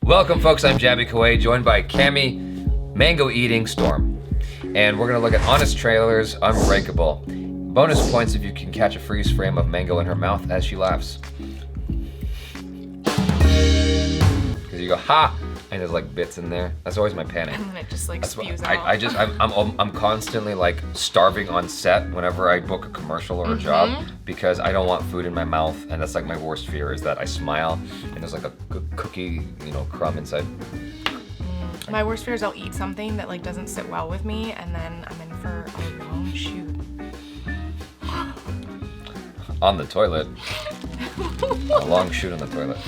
Welcome, folks. I'm Jaby Koay, joined by CAMI, Mango Eating Storm. And we're going to look at Honest Trailer's Unbreakable. Bonus points if you can catch a freeze frame of Mango in her mouth as she laughs. Because you go, ha! And there's like bits in there. That's always my panic. And then it just like spews out. I'm constantly like starving on set whenever I book a commercial or a job because I don't want food in my mouth, and that's like my worst fear is that I smile and there's like a cookie, crumb inside. My worst fear is I'll eat something that like doesn't sit well with me, and then I'm in for a long shoot. On the toilet. A long shoot on the toilet.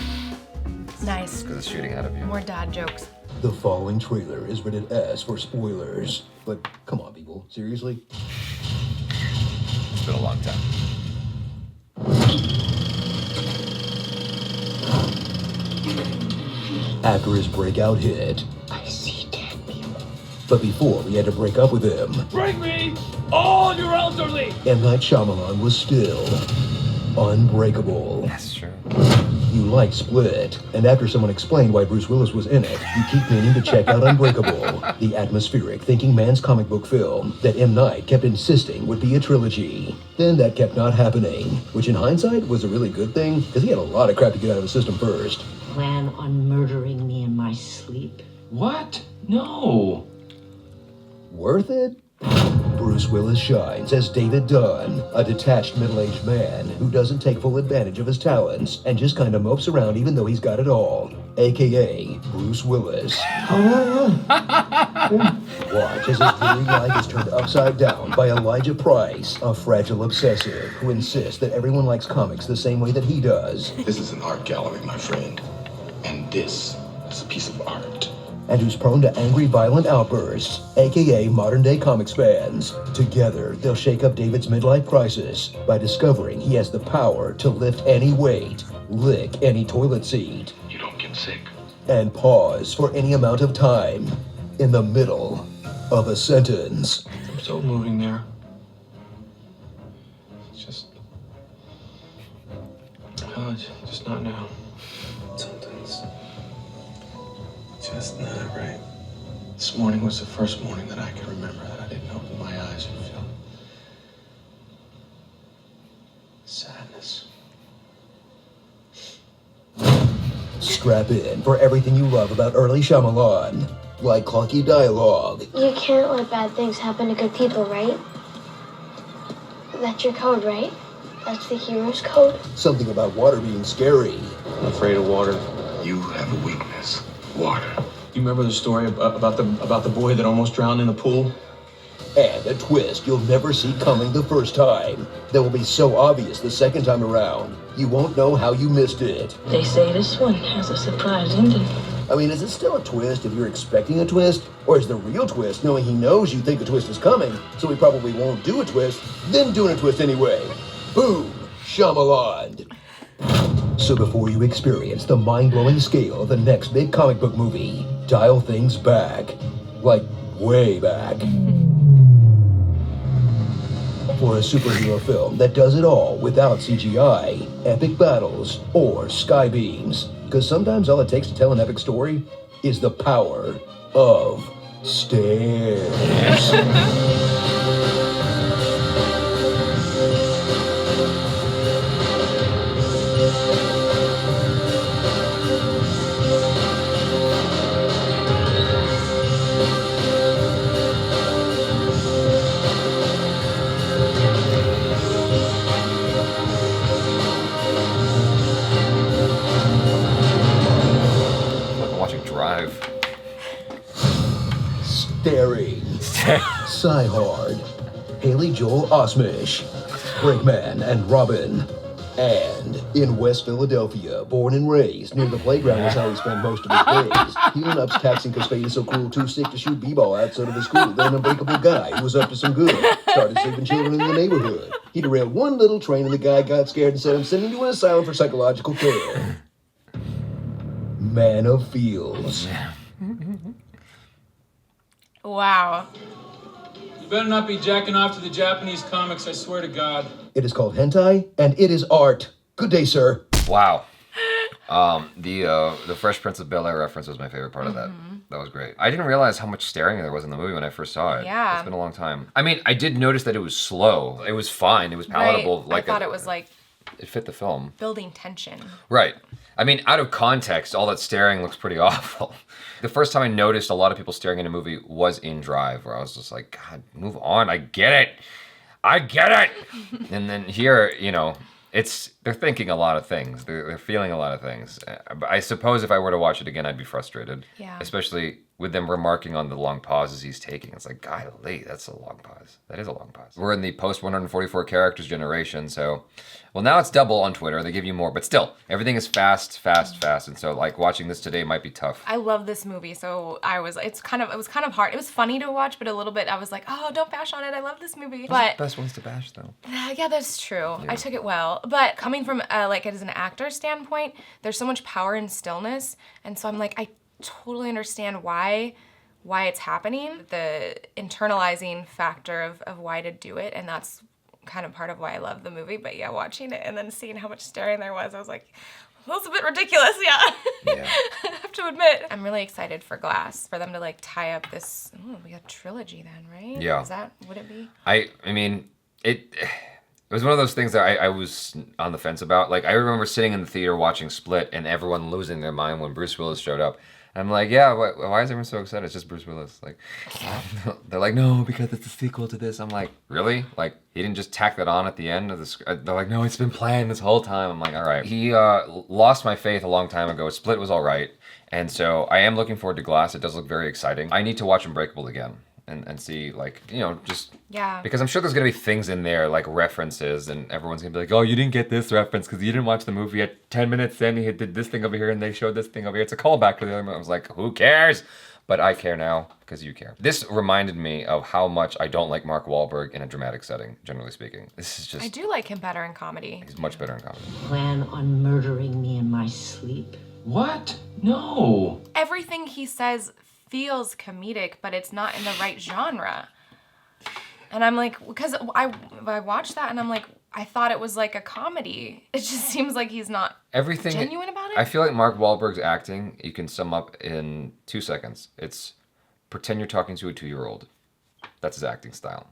Nice. Because it's shooting out of you. More dad jokes. The following trailer is rated S for spoilers. But come on, people. Seriously? It's been a long time. After his breakout hit, I see dead people. but before we had to break up with him, Bring me all your elderly! M. Night Shyamalan was still unbreakable. That's true. You liked Split, and after someone explained why Bruce Willis was in it, you keep meaning to check out Unbreakable, the atmospheric thinking man's comic book film that M. Night kept insisting would be a trilogy. Then that kept not happening, which in hindsight was a really good thing, because he had a lot of crap to get out of the system first. Plan on murdering me in my sleep? What? No. Worth it? Bruce Willis shines as David Dunn, a detached middle-aged man who doesn't take full advantage of his talents and just kind of mopes around even though he's got it all, aka Bruce Willis. Watch as his very life is turned upside down by Elijah Price, a fragile obsessive who insists that everyone likes comics the same way that he does. This is an art gallery, my friend. And this is a piece of art. And who's prone to angry, violent outbursts, aka modern-day comics fans. Together, they'll shake up David's midlife crisis by discovering he has the power to lift any weight, lick any toilet seat, You don't get sick. and pause for any amount of time in the middle of a sentence. I'm so moving there. It's just... Oh, just not now. Something's just not right. This morning was the first morning that I can remember that I didn't open my eyes and feel sadness. Strap in for everything you love about early Shyamalan, like clunky dialogue, You can't let bad things happen to good people, right? That's your code, right? That's the hero's code? something about water being scary, I'm afraid of water. You have a weakness. Water. You remember the story about the boy that almost drowned in the pool? and a twist you'll never see coming the first time that will be so obvious the second time around, you won't know how you missed it. They say this one has a surprise ending. I mean, is it still a twist if you're expecting a twist? Or is the real twist knowing he knows you think a twist is coming, so he probably won't do a twist, then doing a twist anyway? Boom! Shyamalan! So before you experience the mind-blowing scale of the next big comic book movie, dial things back. Like, way back. For a superhero film that does it all without CGI, epic battles, or sky beams. Because sometimes all it takes to tell an epic story is the power of stairs. Like I'm watching Drive. Staring. Sigh Hard. Haley Joel Osment. Brakeman and Robin. And in West Philadelphia, born and raised near the playground was how he spent most of his days. He went up taxing because Spade is so cool, too sick to shoot b-ball outside of his school. Then an unbreakable guy who was up to some good started sleeping children in the neighborhood. He derailed one little train and the guy got scared and said, I'm sending you to an asylum for psychological care. Man of Feels. Wow. You better not be jacking off to the Japanese comics, I swear to God. It is called hentai, and it is art. Good day, sir. Wow. The Fresh Prince of Bel-Air reference was my favorite part of that. That was great. I didn't realize how much staring there was in the movie when I first saw it. Yeah. It's been a long time. I mean, I did notice that it was slow. It was fine. It was palatable. Right. I thought it was like it fit the film. building tension. Right. I mean, out of context, all that staring looks pretty awful. The first time I noticed a lot of people staring in a movie was in Drive, where I was just like, God, move on. I get it. And then here, you know, they're thinking a lot of things. They're feeling a lot of things. I suppose if I were to watch it again, I'd be frustrated. Yeah. Especially with them remarking on the long pauses he's taking. It's like, golly, that's a long pause. That is a long pause. We're in the post 144 characters generation, so, well, now it's double on Twitter. They give you more, but still, everything is fast. And so, like, watching this today might be tough. I love this movie, so it was kind of hard. It was funny to watch, but a little bit, I was like, oh, don't bash on it. I love this movie. But the best ones to bash, though. Yeah, that's true. Yeah. I took it well. But coming from, like, as an actor standpoint, there's so much power in stillness, and so I'm like, I totally understand why it's happening, the internalizing factor of why to do it, and that's kind of part of why I love the movie. But yeah, watching it and then seeing how much staring there was, I was like, that was a bit ridiculous, yeah. I have to admit. I'm really excited for Glass, for them to like tie up this, we got trilogy then, right? Yeah. Would it be? I mean, it was one of those things that I was on the fence about. Like, I remember sitting in the theater watching Split and everyone losing their mind when Bruce Willis showed up. I'm like, yeah, why is everyone so excited? It's just Bruce Willis. Like, they're like, no, because it's a sequel to this. I'm like, really? Like, he didn't just tack that on at the end of the They're like, no, it's been planned this whole time. I'm like, all right. He lost my faith a long time ago. Split was all right. And so I am looking forward to Glass. It does look very exciting. I need to watch Unbreakable again and see, like, you know, just... Yeah. Because I'm sure there's going to be things in there, like references, and everyone's going to be like, oh, you didn't get this reference because you didn't watch the movie at 10 minutes in. He did this thing over here, and they showed this thing over here. It's a callback to the other movie. I was like, who cares? But I care now because you care. This reminded me of how much I don't like Mark Wahlberg in a dramatic setting, generally speaking. This is just... I do like him better in comedy. He's much better in comedy. Plan on murdering me in my sleep? What? No. Everything he says feels comedic, but it's not in the right genre. And I'm like, because I watched that and I'm like, I thought it was like a comedy. It just seems like he's not genuine about it. I feel like Mark Wahlberg's acting, you can sum up in 2 seconds. It's pretend you're talking to a 2-year-old. That's his acting style.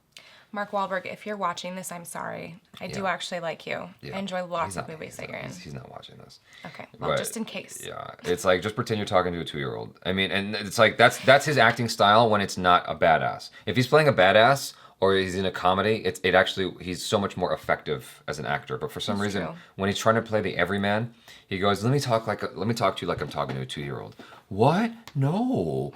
Mark Wahlberg, if you're watching this, I'm sorry. I do actually like you. I enjoy lots of movies that you're in. He's not watching this. Okay, well, just in case. Yeah, it's like, just pretend you're talking to a 2-year-old. I mean, and it's like, that's his acting style when it's not a badass. If he's playing a badass, or he's in a comedy, he's so much more effective as an actor. But for some reason, when he's trying to play the everyman, he goes, let me talk to you like I'm talking to a 2-year-old. What? No.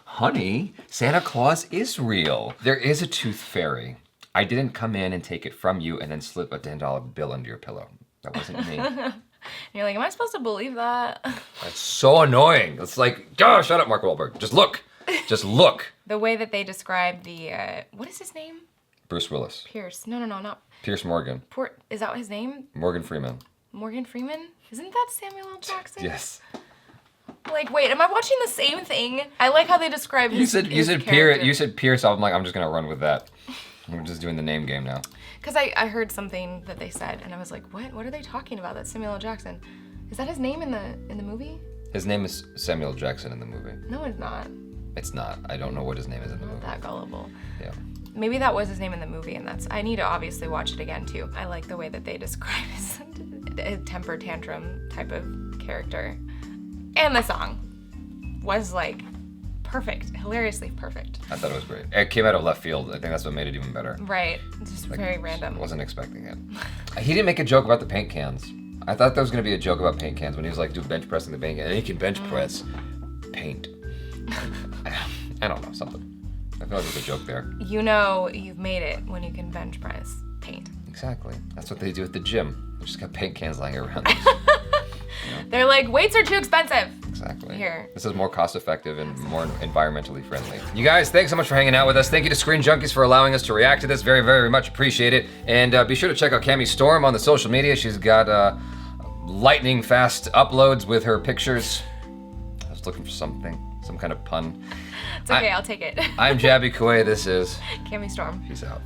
Honey, Santa Claus is real. There is a tooth fairy. I didn't come in and take it from you and then slip a $10 bill under your pillow. That wasn't me. And you're like, am I supposed to believe that? That's so annoying. It's like, oh, shut up, Mark Wahlberg. Just look. Just look. The way that they describe the, what is his name? Bruce Willis. Pierce. No, not. Pierce Morgan. Is that his name? Morgan Freeman. Morgan Freeman? Isn't that Samuel L. Jackson? Yes. Like, wait, am I watching the same thing? I like how they describe his You said Pierce. I'm like, I'm just gonna run with that. I'm just doing the name game now. Because I heard something that they said, and I was like, what? What are they talking about? That's Samuel L. Jackson. Is that his name in the movie? His name is Samuel Jackson in the movie. No, it's not. It's not. I don't know what his name is in the movie. Not that gullible. Yeah. Maybe that was his name in the movie, and I need to obviously watch it again too. I like the way that they describe his a temper tantrum type of character. And the song was like perfect, hilariously perfect. I thought it was great. It came out of left field. I think that's what made it even better. Right, just like, very random. Wasn't expecting it. He didn't make a joke about the paint cans. I thought there was gonna be a joke about paint cans when he was like, do bench pressing the paint can. And he can bench press paint. I don't know, something. I feel like there's a joke there. You know you've made it when you can bench press paint. Exactly. That's what they do at the gym. They just got paint cans lying around. They're like, weights are too expensive. Exactly. Here. This is more cost effective and more environmentally friendly. You guys, thanks so much for hanging out with us. Thank you to Screen Junkies for allowing us to react to this. Very, very much appreciate it. And be sure to check out CAMI Storm on the social media. She's got lightning fast uploads with her pictures. I was looking for something, some kind of pun. It's okay, I'll take it. I'm Jaby Koay. This is CAMI Storm. Peace out.